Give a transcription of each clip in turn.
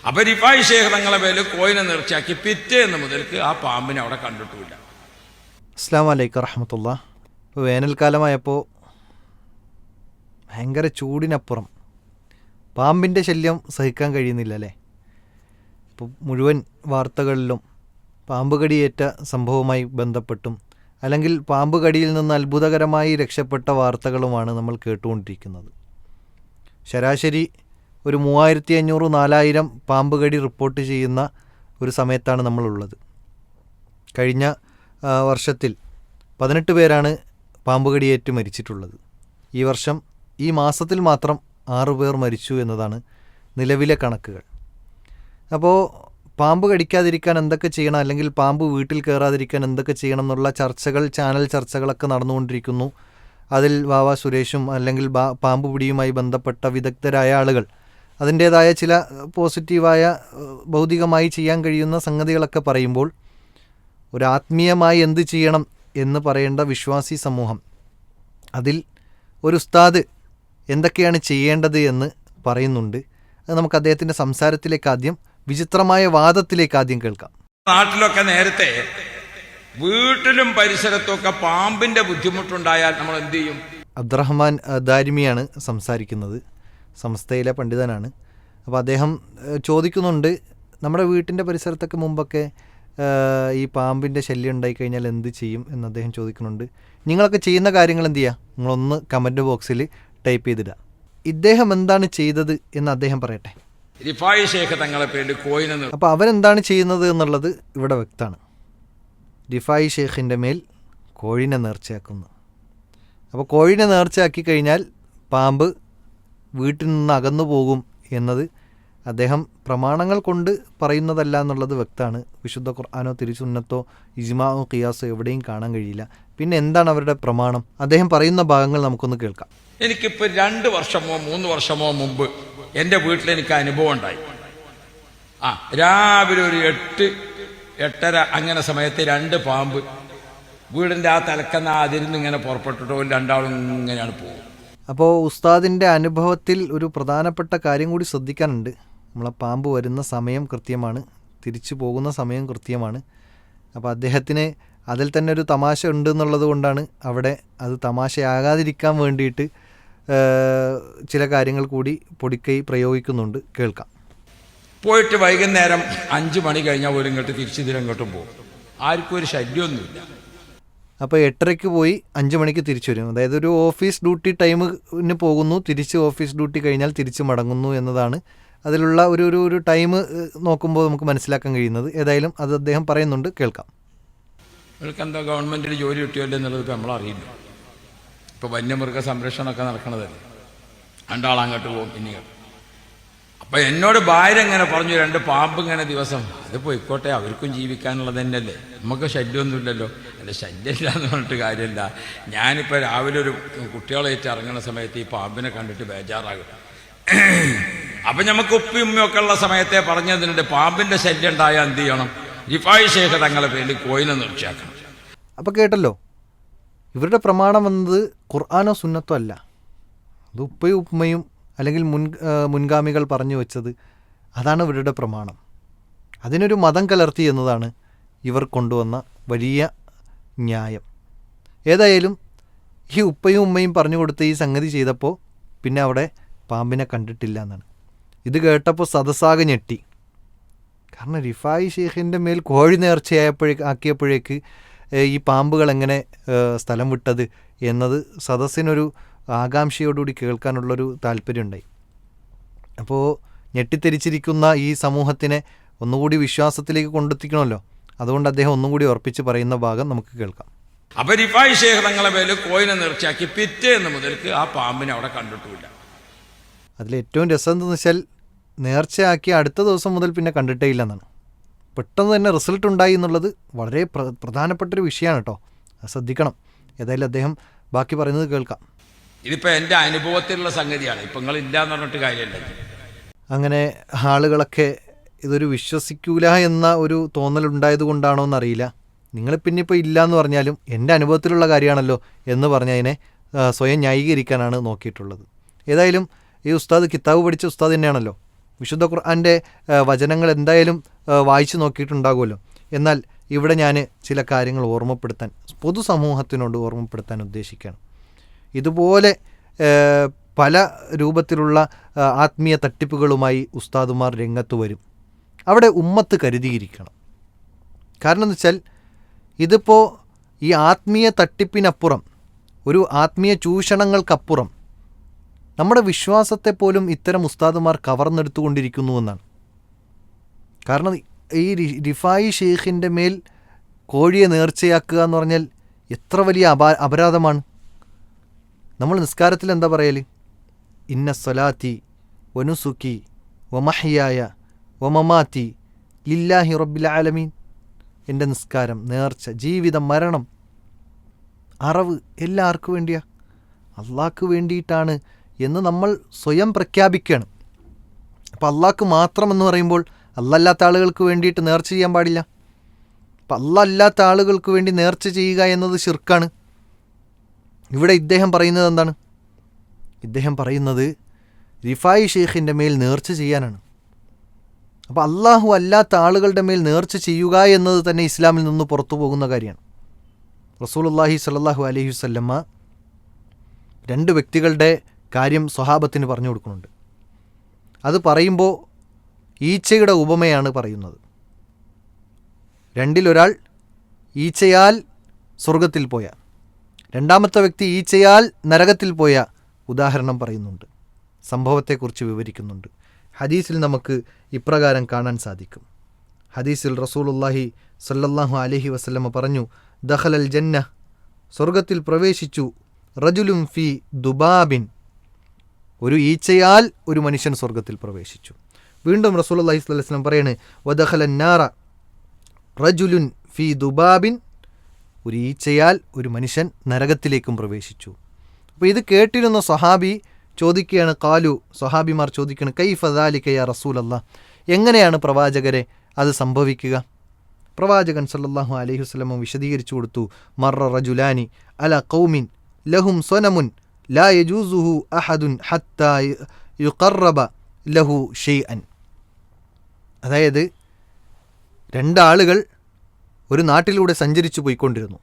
അപ്പൊ റിഫായി ശേഖ് തങ്ങളെ പേരിൽ കോയിനെ നേർച്ചയാക്കി പിറ്റേന്ന് മുതൽക്ക് ആ പാമ്പിനെ അവിടെ കണ്ടിട്ടില്ല. അസ്സലാമു അലൈക്കും വറഹ്മത്തുള്ളാഹി. ഇപ്പോൾ വേനൽക്കാലമായപ്പോൾ ഭയങ്കര ചൂടിനപ്പുറം പാമ്പിൻ്റെ ശല്യം സഹിക്കാൻ കഴിയുന്നില്ല അല്ലേ? ഇപ്പോൾ മുഴുവൻ വാർത്തകളിലും പാമ്പ് കടിയേറ്റ സംഭവവുമായി ബന്ധപ്പെട്ടും അല്ലെങ്കിൽ പാമ്പ് കടിയിൽ നിന്ന് അത്ഭുതകരമായി രക്ഷപ്പെട്ട വാർത്തകളുമാണ് നമ്മൾ കേട്ടുകൊണ്ടിരിക്കുന്നത്. ശരാശരി ഒരു 3500-4000 പാമ്പ് കടി റിപ്പോർട്ട് ചെയ്യുന്ന ഒരു സമയത്താണ് നമ്മളുള്ളത്. കഴിഞ്ഞ വർഷത്തിൽ 18 പേരാണ് പാമ്പ് കടിയേറ്റ് മരിച്ചിട്ടുള്ളത്. ഈ വർഷം ഈ മാസത്തിൽ മാത്രം 6 പേർ മരിച്ചു എന്നതാണ് നിലവിലെ കണക്കുകൾ. അപ്പോൾ പാമ്പ് കടിക്കാതിരിക്കാൻ എന്തൊക്കെ ചെയ്യണം, അല്ലെങ്കിൽ പാമ്പ് വീട്ടിൽ കയറാതിരിക്കാൻ എന്തൊക്കെ ചെയ്യണം എന്നുള്ള ചർച്ചകൾ, ചാനൽ ചർച്ചകളൊക്കെ നടന്നുകൊണ്ടിരിക്കുന്നു. അതിൽ വാവ സുരേഷും അല്ലെങ്കിൽ പാമ്പ് പിടിയുമായി ബന്ധപ്പെട്ട വിദഗ്ധരായ ആളുകൾ അതിൻ്റേതായ ചില പോസിറ്റീവായ ഭൗതികമായി ചെയ്യാൻ കഴിയുന്ന സംഗതികളൊക്കെ പറയുമ്പോൾ ഒരു ആത്മീയമായി എന്ത് ചെയ്യണം എന്ന് പറയേണ്ട വിശ്വാസി സമൂഹം അതിൽ ഒരു ഉസ്താദ് എന്തൊക്കെയാണ് ചെയ്യേണ്ടത് എന്ന് പറയുന്നുണ്ട്. അത് നമുക്ക് അദ്ദേഹത്തിൻ്റെ സംസാരത്തിലേക്ക് ആദ്യം, വിചിത്രമായ വാദത്തിലേക്ക് ആദ്യം കേൾക്കാം. നാട്ടിലൊക്കെ നേരത്തെ വീട്ടിലും പരിസരത്തുമൊക്കെ പാമ്പിന്റെ ബുദ്ധിമുട്ടുണ്ടായാൽ നമ്മൾ എന്ത് ചെയ്യും? അബ്ദുറഹ്മാൻ ദാരിമിയാണ് സംസാരിക്കുന്നത്, സമസ്തയിലെ പണ്ഡിതനാണ്. അപ്പോൾ അദ്ദേഹം ചോദിക്കുന്നുണ്ട്, നമ്മുടെ വീട്ടിൻ്റെ പരിസരത്തൊക്കെ മുമ്പൊക്കെ ഈ പാമ്പിൻ്റെ ശല്യം ഉണ്ടായിക്കഴിഞ്ഞാൽ എന്ത് ചെയ്യും എന്ന് അദ്ദേഹം ചോദിക്കുന്നുണ്ട്. നിങ്ങളൊക്കെ ചെയ്യുന്ന കാര്യങ്ങൾ എന്ത് ചെയ്യുക? നിങ്ങളൊന്ന് കമൻറ്റ് ബോക്സിൽ ടൈപ്പ് ചെയ്തിടുക. ഇദ്ദേഹം എന്താണ് ചെയ്തത് എന്ന് അദ്ദേഹം പറയട്ടെ. റിഫായി ശേഖ് തങ്ങളെ പേരിൽ കോയിനെ അപ്പോൾ അവരെന്താണ് ചെയ്യുന്നത് എന്നുള്ളത് ഇവിടെ വ്യക്തമാണ്. റിഫായി ഷേഖിൻ്റെ മേൽ കോഴിനെ നേർച്ചയാക്കുന്നു. അപ്പോൾ കോഴിനെ നേർച്ചയാക്കി കഴിഞ്ഞാൽ പാമ്പ് വീട്ടിൽ നിന്ന് അകന്നു പോകും എന്നത് അദ്ദേഹം പ്രമാണങ്ങൾ കൊണ്ട് പറയുന്നതല്ല എന്നുള്ളത് വ്യക്തമാണ്. വിശുദ്ധ ഖുർആനോ തിരുസുന്നത്തോ ഇജ്മാഅോ ഖിയാസോ എവിടെയും കാണാൻ കഴിയില്ല. പിന്നെ എന്താണ് അവരുടെ പ്രമാണം? അദ്ദേഹം പറയുന്ന ഭാഗങ്ങൾ നമുക്കൊന്ന് കേൾക്കാം. എനിക്കിപ്പോൾ 2 വർഷമോ 3 വർഷമോ മുമ്പ് എൻ്റെ വീട്ടിൽ എനിക്ക് അനുഭവം ഉണ്ടായി. രാവിലെ ഒരു 8-8:30 അങ്ങനെ സമയത്ത് 2 പാമ്പ് വീടിൻ്റെ ആ തലക്കുന്ന അതിരുന്ന് ഇങ്ങനെ പുറപ്പെട്ടിട്ടോ രണ്ടാളും ഇങ്ങനെയാണ് പോകും. അപ്പോൾ ഉസ്താദിൻ്റെ അനുഭവത്തിൽ ഒരു പ്രധാനപ്പെട്ട കാര്യം കൂടി ശ്രദ്ധിക്കാനുണ്ട്. നമ്മളെ പാമ്പ് വരുന്ന സമയം കൃത്യമാണ്, തിരിച്ചു പോകുന്ന സമയം കൃത്യമാണ്. അപ്പോൾ അദ്ദേഹത്തിന് അതിൽ തന്നെ ഒരു തമാശ ഉണ്ട് എന്നുള്ളത് കൊണ്ടാണ് അവിടെ അത് തമാശയാകാതിരിക്കാൻ വേണ്ടിയിട്ട് ചില കാര്യങ്ങൾ കൂടി പൊടിക്കൈ പ്രയോഗിക്കുന്നുണ്ട്. കേൾക്കാം. പോയിട്ട് വൈകുന്നേരം 5 മണി കഴിഞ്ഞാൽ ഒരു ഇങ്ങോട്ട് തിരിച്ചിതിരങ്ങോട്ടും പോകും. ആർക്കും ഒരു ശല്യമൊന്നുമില്ല. അപ്പോൾ 8:30 പോയി 5 മണിക്ക് തിരിച്ചു വരും. അതായത് ഒരു ഓഫീസ് ഡ്യൂട്ടി ടൈമിന് പോകുന്നു, തിരിച്ച് ഓഫീസ് ഡ്യൂട്ടി കഴിഞ്ഞാൽ തിരിച്ച് മടങ്ങുന്നു എന്നതാണ് അതിലുള്ള ഒരു ടൈം നോക്കുമ്പോൾ നമുക്ക് മനസ്സിലാക്കാൻ കഴിയുന്നത്. ഏതായാലും അത് അദ്ദേഹം പറയുന്നുണ്ട്, കേൾക്കാം. അവർക്ക് എന്താ ഗവൺമെൻറ്റിൽ ജോലി കിട്ടിയല്ലോ എന്നുള്ളത് ഇപ്പോൾ നമ്മളറിയില്ല. ഇപ്പോൾ വന്യമൃഗ സംരക്ഷണമൊക്കെ നടക്കണതല്ലേ, 2 ആൾ അങ്ങോട്ട് പോകും ഇനി. അപ്പം എന്നോട് ഭാര്യ ഇങ്ങനെ പറഞ്ഞു, 2 പാമ്പ് ഇങ്ങനെ ദിവസം, അത് പോയിക്കോട്ടെ, അവർക്കും ജീവിക്കാനുള്ളത് തന്നെയല്ലേ, നമുക്ക് ശല്യമൊന്നുമില്ലല്ലോ. അല്ല, ശല്യമില്ല എന്ന് പറഞ്ഞിട്ട് കാര്യമില്ല. ഞാനിപ്പോൾ രാവിലെ ഒരു കുട്ടികളേറ്റ് ഇറങ്ങുന്ന സമയത്ത് ഈ പാമ്പിനെ കണ്ടിട്ട് ബേജാറാകും. അപ്പം നമുക്ക് ഉപ്പി ഉമ്മയൊക്കെ ഉള്ള സമയത്തെ പറഞ്ഞതിനുണ്ട്, പാമ്പിൻ്റെ ശല്യം ഉണ്ടായാൽ എന്ത് ചെയ്യണം? റിഫായി ശേഖ് തങ്ങളെ പേരിൽ കോയിനെ നേർച്ചയാക്കണം. അപ്പോൾ കേട്ടല്ലോ, ഇവരുടെ പ്രമാണം എന്നത് ഖുർആനോ സുന്നത്തോ അല്ല. അത് ഉപ്പയും ഉമ്മയും അല്ലെങ്കിൽ മുൻഗാമികൾ പറഞ്ഞു വെച്ചത്, അതാണ് ഇവരുടെ പ്രമാണം. അതിനൊരു മതം കലർത്തി എന്നതാണ് ഇവർ കൊണ്ടുവന്ന വലിയ ന്യായം. ഏതായാലും ഈ ഉപ്പയും ഉമ്മയും പറഞ്ഞു കൊടുത്ത് ഈ സംഗതി ചെയ്തപ്പോൾ പിന്നെ അവിടെ പാമ്പിനെ കണ്ടിട്ടില്ല എന്നാണ്. ഇത് കേട്ടപ്പോൾ സദസ്സാകെ ഞെട്ടി. കാരണം റിഫായി ഷേഖിൻ്റെ മേൽ കോഴി ആക്കിയപ്പോഴേക്ക് ഈ പാമ്പുകൾ എങ്ങനെ സ്ഥലം വിട്ടത് എന്നത് സദസ്സിനൊരു ആകാംക്ഷയോടുകൂടി കേൾക്കാനുള്ളൊരു താല്പര്യമുണ്ടായി. അപ്പോൾ ഞെട്ടിത്തെരിച്ചിരിക്കുന്ന ഈ സമൂഹത്തിനെ ഒന്നുകൂടി വിശ്വാസത്തിലേക്ക് കൊണ്ടെത്തിക്കണമല്ലോ. അതുകൊണ്ട് അദ്ദേഹം ഒന്നും കൂടി ഉറപ്പിച്ച് പറയുന്ന ഭാഗം നമുക്ക് കേൾക്കാം. അപ്പോൾ റിഫായി ശേഖ് തങ്ങളെ പേരിൽ കോയിനെ നേർച്ചയാക്കി പിറ്റേന്ന് മുതൽക്ക് ആ പാമ്പിനെ അവിടെ കണ്ടിട്ടില്ല. അതിലേറ്റവും രസം എന്തെന്ന് വെച്ചാൽ, നേർച്ചയാക്കി അടുത്ത ദിവസം മുതൽ പിന്നെ കണ്ടിട്ടേ ഇല്ലെന്നാണ്. പെട്ടെന്ന് തന്നെ റിസൾട്ട് ഉണ്ടായി എന്നുള്ളത് വളരെ പ്രധാനപ്പെട്ടൊരു വിഷയമാണ് കേട്ടോ, അത് ശ്രദ്ധിക്കണം. ഏതായാലും അദ്ദേഹം ബാക്കി പറയുന്നത് കേൾക്കാം. ഇതിപ്പോൾ എൻ്റെ അനുഭവത്തിലുള്ള സംഗതിയാണ്, ഇപ്പം നിങ്ങളില്ല എന്ന് പറഞ്ഞിട്ട് കാര്യമില്ല. അങ്ങനെ ആളുകളൊക്കെ ഇതൊരു വിശ്വസിക്കൂല എന്ന ഒരു തോന്നലുണ്ടായത് കൊണ്ടാണോ എന്നറിയില്ല, നിങ്ങൾ പിന്നെ ഇപ്പോൾ ഇല്ല എന്ന് പറഞ്ഞാലും എൻ്റെ അനുഭവത്തിലുള്ള കാര്യമാണല്ലോ എന്ന് പറഞ്ഞതിനെ സ്വയം ന്യായീകരിക്കാനാണ് നോക്കിയിട്ടുള്ളത്. ഏതായാലും ഈ ഉസ്താദ് കിതാബ് പഠിച്ച ഉസ്താദ് തന്നെയാണല്ലോ. വിശുദ്ധ ഖുർആൻ്റെ വചനങ്ങൾ എന്തായാലും വായിച്ചു നോക്കിയിട്ടുണ്ടാകുമല്ലോ. എന്നാൽ ഇവിടെ ഞാൻ ചില കാര്യങ്ങൾ ഓർമ്മപ്പെടുത്താൻ, പൊതുസമൂഹത്തിനോട് ഓർമ്മപ്പെടുത്താൻ ഉദ്ദേശിക്കുകയാണ്. ഇതുപോലെ പല രൂപത്തിലുള്ള ആത്മീയ തട്ടിപ്പുകളുമായി ഉസ്താദുമാർ രംഗത്ത് വരും. അവിടെ ഉമ്മത്ത് കരുതിയിരിക്കണം. കാരണം എന്ന് വെച്ചാൽ ഇതിപ്പോൾ ഈ ആത്മീയ തട്ടിപ്പിനപ്പുറം, ഒരു ആത്മീയ ചൂഷണങ്ങൾക്കപ്പുറം നമ്മുടെ വിശ്വാസത്തെ പോലും ഇത്തരം ഉസ്താദുമാർ കവർന്നെടുത്തുകൊണ്ടിരിക്കുന്നുവെന്നാണ്. കാരണം ഈ റിഫായി ഷെയ്ഖിൻ്റെ മേൽ കോഴിയെ നേർച്ചയാക്കുക എന്ന് പറഞ്ഞാൽ എത്ര വലിയ അപരാധമാണ്. നമ്മൾ നിസ്കാരത്തിൽ എന്താ പറയൽ? ഇന്ന സ്വലാത്തി വനുസുക്കി വമഹ്യായ വമമാത്തി ലില്ലാഹി റബ്ബിൽ ആലമീൻ. എൻ്റെ നിസ്കാരം, നേർച്ച, ജീവിതം, മരണം, അറവ് എല്ലാം ആർക്ക് വേണ്ടിയാ? അള്ളാഹ്ക്ക് വേണ്ടിയിട്ടാണ് എന്ന് നമ്മൾ സ്വയം പ്രഖ്യാപിക്കുകയാണ്. അപ്പോൾ അള്ളാഹ്ക്ക് മാത്രം എന്ന് പറയുമ്പോൾ അല്ലാത്ത ആളുകൾക്ക് വേണ്ടിയിട്ട് നേർച്ച ചെയ്യാൻ പാടില്ല. അപ്പം അല്ലാത്ത ആളുകൾക്ക് വേണ്ടി നേർച്ച ചെയ്യുക എന്നത് ശിർക്കാണ്. ഇവിടെ ഇദ്ദേഹം പറയുന്നത് എന്താണ്? ഇദ്ദേഹം പറയുന്നത് റിഫായി ഷെയ്ഖിൻ്റെ മേൽ നേർച്ച ചെയ്യാനാണ്. അപ്പോൾ അള്ളാഹു അല്ലാത്ത ആളുകളുടെ മേൽ നേർച്ച ചെയ്യുക എന്നത് തന്നെ ഇസ്ലാമിൽ നിന്ന് പുറത്തു പോകുന്ന കാര്യമാണ്. റസൂലുള്ളാഹി സ്വല്ലല്ലാഹു അലൈഹി വസല്ലമ 2 വ്യക്തികളുടെ കാര്യം സ്വഹാബത്തിന് പറഞ്ഞു കൊടുക്കുന്നുണ്ട്. അത് പറയുമ്പോൾ ഈച്ചയുടെ ഉപമയാണ് പറയുന്നത്. 2 ഈച്ചയാൽ സ്വർഗത്തിൽ പോയ, 2ാമത്തെ വ്യക്തി ഈച്ചയാൽ നരകത്തിൽ പോയ ഉദാഹരണം പറയുന്നുണ്ട്, സംഭവത്തെക്കുറിച്ച് വിവരിക്കുന്നുണ്ട്. ഹദീസിൽ നമുക്ക് ഇപ്രകാരം കാണാൻ സാധിക്കും. ഹദീസിൽ റസൂലുള്ളാഹി സ്വല്ലല്ലാഹു അലൈഹി വസല്ലമ പറഞ്ഞു, ദഖലൽ ജന്ന, സ്വർഗത്തിൽ പ്രവേശിച്ചു, റജുലുൻ ഫി ദുബാബിൻ, ഒരു ഈച്ചയാൽ ഒരു മനുഷ്യൻ സ്വർഗത്തിൽ പ്രവേശിച്ചു. വീണ്ടും റസൂലുള്ളാഹി സ്വല്ലല്ലാഹു അലൈഹി വസല്ലം പറയാണ്, വദഖലൻ നാറ റജുലുൻ ഫി ദുബാബിൻ, ഒരു ഈച്ചയാൽ ഒരു മനുഷ്യൻ നരകത്തിലേക്കും പ്രവേശിച്ചു. അപ്പോൾ ഇത് കേട്ടിരുന്ന സ്വഹാബി ചോദിക്കുകയാണ്, കാലു, സ്വഹാബിമാർ ചോദിക്കുകയാണ്, കൈഫ ദാലിക യാ റസൂലല്ലാഹ്, എങ്ങനെയാണ് പ്രവാചകരെ അത് സംഭവിക്കുക? പ്രവാചകൻ സല്ലല്ലാഹു അലൈഹി വസല്ലം വിശദീകരിച്ചു കൊടുത്തു, മർറ റജുലാനി അല ഖൗമിൻ ലഹും സ്വനമുൻ ലാ യജൂസുഹു അഹദുൻ ഹത്താ യുഖറബ ലഹു ഷൈഅൻ. അതായത് 2 ആളുകൾ ഒരു നാട്ടിലൂടെ സഞ്ചരിച്ചു പോയിക്കൊണ്ടിരുന്നു.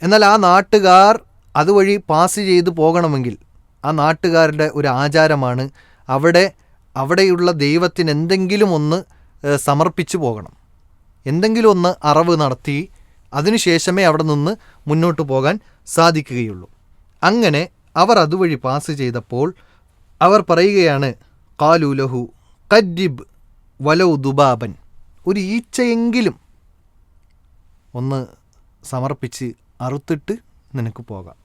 എന്നാൽ ആ നാട്ടുകാർ അതുവഴി പാസ് ചെയ്ത് പോകണമെങ്കിൽ ആ നാട്ടുകാരുടെ ഒരു ആചാരമാണ് അവിടെയുള്ള ദൈവത്തിന് എന്തെങ്കിലും ഒന്ന് സമർപ്പിച്ചു പോകണം, എന്തെങ്കിലും ഒന്ന് അറവ് നടത്തി അതിനുശേഷമേ അവിടെ നിന്ന് മുന്നോട്ട് പോകാൻ സാധിക്കുകയുള്ളൂ. അങ്ങനെ അവർ അതുവഴി പാസ് ചെയ്തപ്പോൾ അവർ പറയുകയാണ്, ഖാലു ലഹു ഖദ്ദിബ് വലൗ ദുബാബൻ, ഒരു ഈച്ചയെങ്കിലും ഒന്ന് സമർപ്പിച്ച് അറുത്തിട്ട് നിനക്ക് പോകാം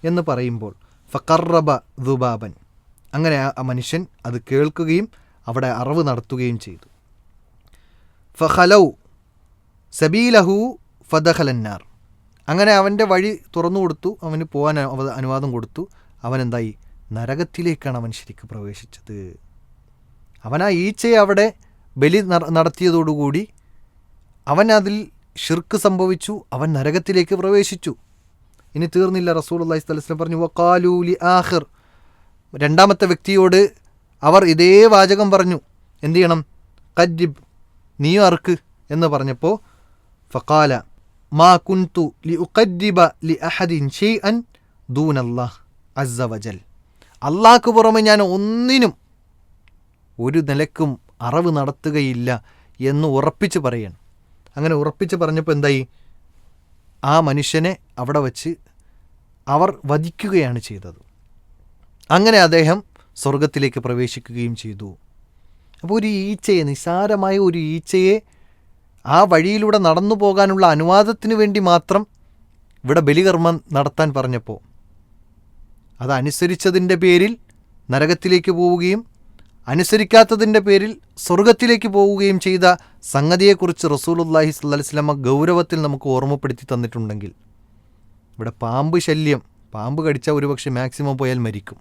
എന്ന് പറയുമ്പോൾ ഫഖറബ ദുബാബൻ, അങ്ങനെ ആ മനുഷ്യൻ അത് കേൾക്കുകയും അവിടെ അറവ് നടത്തുകയും ചെയ്തു. ഫഖലൗ സബീലഹു ഫദഖലന്നാർ, അങ്ങനെ അവൻ്റെ വഴി തുറന്നു കൊടുത്തു, അവന് പോകാൻ അനുവാദം കൊടുത്തു. അവനെന്തായി? നരകത്തിലേക്കാണ് അവൻ ശരിക്കും പ്രവേശിച്ചത്. അവൻ ആ ഈച്ചയെ അവിടെ ബലി നടത്തിയതോടുകൂടി അവൻ അതിൽ ഷിർക്ക് സംഭവിച്ചു, അവൻ നരകത്തിലേക്ക് പ്രവേശിച്ചു. ഇനി തീർന്നില്ല. റസൂലുള്ളാഹി സ്വല്ലല്ലാഹു അലൈഹി വസല്ലം പറഞ്ഞു, വഖാലു ലി ആഖിർ, 2ാമത്തെ വ്യക്തിയോട് അവർ ഇതേ വാചകം പറഞ്ഞു, എന്ത് ചെയ്യണം? ഖദ്ദിബ്, നീയും അർക്ക് എന്ന് പറഞ്ഞപ്പോൾ ഫഖാല മാ കുൻതു ലി ഉഖദ്ദിബ ലി അഹദിൻ ഷൈഅൻ ദൂനല്ലാഹ് അസ്സ വജൽ, അല്ലാഹ്ക്ക് പുറമെ ഞാൻ ഒന്നിനും ഒരു നിലക്കും അറവ് നടത്തുകയില്ല എന്ന് ഉറപ്പിച്ച് പറയണം. അങ്ങനെ ഉറപ്പിച്ച് പറഞ്ഞപ്പോൾ എന്തായി? ആ മനുഷ്യനെ അവിടെ വച്ച് അവർ വധിക്കുകയാണ് ചെയ്തത്. അങ്ങനെ അദ്ദേഹം സ്വർഗത്തിലേക്ക് പ്രവേശിക്കുകയും ചെയ്തു. അപ്പോൾ ഒരു ഈച്ചയെ, നിസ്സാരമായ ഒരു ഈച്ചയെ ആ വഴിയിലൂടെ നടന്നു പോകാനുള്ള അനുവാദത്തിന് വേണ്ടി മാത്രം ഇവിടെ ബലികർമ്മം നടത്താൻ പറഞ്ഞപ്പോൾ അതനുസരിച്ചതിൻ്റെ പേരിൽ നരകത്തിലേക്ക് പോവുകയും അനുസരിക്കാത്തതിൻ്റെ പേരിൽ സ്വർഗത്തിലേക്ക് പോവുകയും ചെയ്ത സംഗതിയെക്കുറിച്ച് റസൂലുള്ളാഹി സ്വല്ലല്ലാഹു അലൈഹി വസല്ലം ഗൗരവത്തിൽ നമുക്ക് ഓർമ്മപ്പെടുത്തി തന്നിട്ടുണ്ടെങ്കിൽ, ഇവിടെ പാമ്പ് ശല്യം, പാമ്പ് കടിച്ചാൽ ഒരുപക്ഷെ മാക്സിമം പോയാൽ മരിക്കും.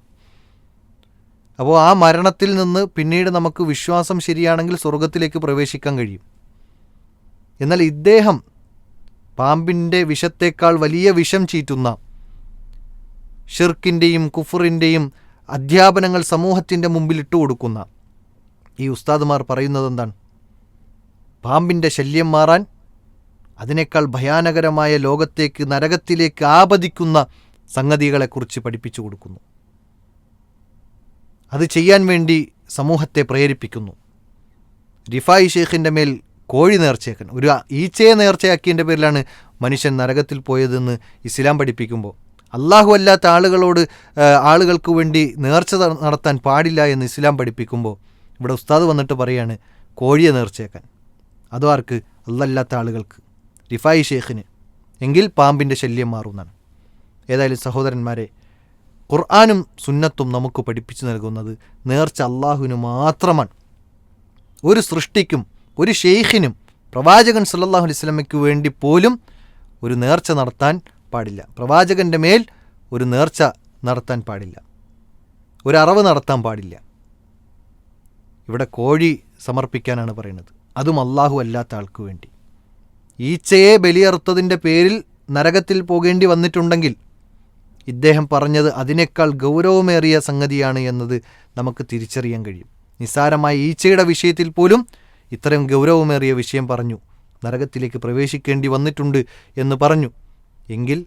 അപ്പോൾ ആ മരണത്തിൽ നിന്ന് പിന്നീട് നമുക്ക് വിശ്വാസം ശരിയാണെങ്കിൽ സ്വർഗത്തിലേക്ക് പ്രവേശിക്കാൻ കഴിയും. എന്നാൽ ഇദ്ദേഹം പാമ്പിൻ്റെ വിഷത്തേക്കാൾ വലിയ വിഷം ചീറ്റുന്ന ഷിർക്കിൻ്റെയും കുഫറിൻ്റെയും അധ്യാപനങ്ങൾ സമൂഹത്തിൻ്റെ മുമ്പിൽ ഇട്ടുകൊടുക്കുന്ന ഈ ഉസ്താദുമാർ പറയുന്നത് എന്താണ്? പാമ്പിൻ്റെ ശല്യം മാറാൻ അതിനേക്കാൾ ഭയാനകരമായ ലോകത്തേക്ക്, നരകത്തിലേക്ക് ആപതിക്കുന്ന സംഗതികളെക്കുറിച്ച് പഠിപ്പിച്ചു കൊടുക്കുന്നു. അത് ചെയ്യാൻ വേണ്ടി സമൂഹത്തെ പ്രേരിപ്പിക്കുന്നു. റിഫായി ഷെയ്ഖിൻ്റെ മേൽ കോഴി നേർച്ചയാക്കാൻ, ഒരു ഈച്ചയെ നേർച്ചയാക്കിയതിൻ്റെ പേരിലാണ് മനുഷ്യൻ നരകത്തിൽ പോയതെന്ന് ഇസ്ലാം പഠിപ്പിക്കുമ്പോൾ, അള്ളാഹു അല്ലാത്ത ആളുകൾക്ക് വേണ്ടി നേർച്ച നടത്താൻ പാടില്ല എന്ന് ഇസ്ലാം പഠിപ്പിക്കുമ്പോൾ, ഇവിടെ ഉസ്താദ് വന്നിട്ട് പറയാണ് കോഴിയെ നേർച്ചയാക്കാൻ. അതോ ആർക്ക്? അല്ലാത്ത ആളുകൾക്ക്, റിഫായി ഷെയ്ഖിന്. എങ്കിൽ പാമ്പിൻ്റെ ശല്യം മാറുന്നതാണ്. ഏതായാലും സഹോദരന്മാരെ, ഖുർആനും സുന്നത്തും നമുക്ക് പഠിപ്പിച്ചു നൽകുന്നത് നേർച്ച അള്ളാഹുവിന് മാത്രമാണ്. ഒരു സൃഷ്ടിക്കും, ഒരു ഷെയ്ഖിനും, പ്രവാചകൻ സല്ലല്ലാഹു അലൈഹി വസല്ലമയ്ക്ക് വേണ്ടി പോലും ഒരു നേർച്ച നടത്താൻ പാടില്ല. പ്രവാചകൻ്റെ മേൽ ഒരു നേർച്ച നടത്താൻ പാടില്ല, ഒരു അറവ് നടത്താൻ പാടില്ല. ഇവിടെ കോഴി സമർപ്പിക്കാനാണ് പറയുന്നത്, അതും അള്ളാഹു അല്ലാത്ത ആൾക്ക് വേണ്ടി. ഈച്ചയെ ബലിയറുത്തതിൻ്റെ പേരിൽ നരകത്തിൽ പോകേണ്ടി വന്നിട്ടുണ്ടെങ്കിൽ ഇദ്ദേഹം പറഞ്ഞത് അതിനേക്കാൾ ഗൗരവമേറിയ സംഗതിയാണ് എന്നത് നമുക്ക് തിരിച്ചറിയാൻ കഴിയും. നിസ്സാരമായ ഈച്ചയുടെ വിഷയത്തിൽ പോലും ഇത്രയും ഗൗരവമേറിയ വിഷയം പറഞ്ഞു, നരകത്തിലേക്ക് പ്രവേശിക്കേണ്ടി വന്നിട്ടുണ്ട് എന്ന് പറഞ്ഞു. എങ്കിൽ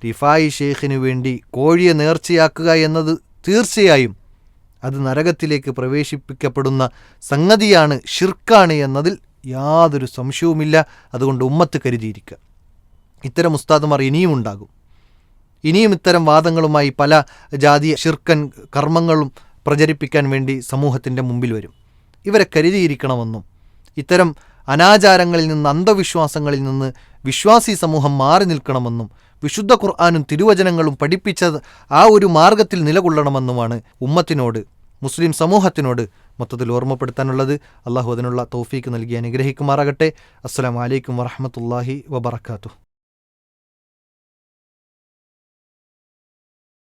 റിഫായി ഷെയ്ഖിന് വേണ്ടി കോഴിയെ നേർച്ചയാക്കുക എന്നത് തീർച്ചയായും അത് നരകത്തിലേക്ക് പ്രവേശിപ്പിക്കപ്പെടുന്ന സംഗതിയാണ്, ഷിർക്കാണ് എന്നതിൽ യാതൊരു സംശയവുമില്ല. അതുകൊണ്ട് ഉമ്മത്ത് കരുതിയിരിക്കുക. ഇത്തരം ഉസ്താദുമാർ ഇനിയും ഉണ്ടാകും. ഇനിയും ഇത്തരം വാദങ്ങളുമായി പല ജാതീയ ഷിർക്കൻ കർമ്മങ്ങളും പ്രചരിപ്പിക്കാൻ വേണ്ടി സമൂഹത്തിൻ്റെ മുമ്പിൽ വരും. ഇവരെ കരുതിയിരിക്കണമെന്നും ഇത്തരം അനാചാരങ്ങളിൽ നിന്ന്, അന്ധവിശ്വാസങ്ങളിൽ നിന്ന് വിശ്വാസി സമൂഹം മാറി നിൽക്കണമെന്നും വിശുദ്ധ ഖുർആനും തിരുവചനങ്ങളും പഠിപ്പിച്ച ആ ഒരു മാർഗത്തിൽ നിലകൊള്ളണമെന്നുമാണ് ഉമ്മത്തിനോട്, മുസ്ലിം സമൂഹത്തിനോട് മൊത്തത്തിൽ ഓർമ്മപ്പെടുത്താനുള്ളത്. അള്ളാഹു അതിനുള്ള തൗഫീക്ക് നൽകി അനുഗ്രഹിക്കുമാറാകട്ടെ. അസ്സലാമു അലൈക്കും വറഹ്മത്തുള്ളാഹി വബറകാതുഹു.